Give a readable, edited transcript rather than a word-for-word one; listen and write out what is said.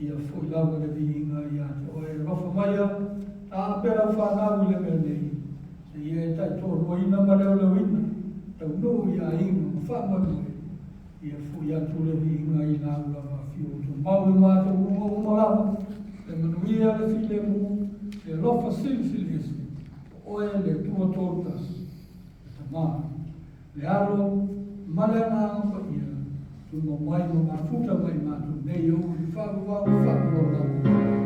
Ia foi lava le vinga ia o e rofa maia a pera whanau le mea nei. Se ia e tai tō roina ma leo leo ina. Tau no ia inga whamanu e. Ia foi atu le vinga i nā ula ma fio. Tō mau i mātou unga umarama. Le manuia le file mu. Le rofa sili sili esi. O e le tua tōtas. Ta maa. Le aro male ngā ngapa ia. Tu mo mai mo mafuta mai mātou nei au i wharu wau wharu wau.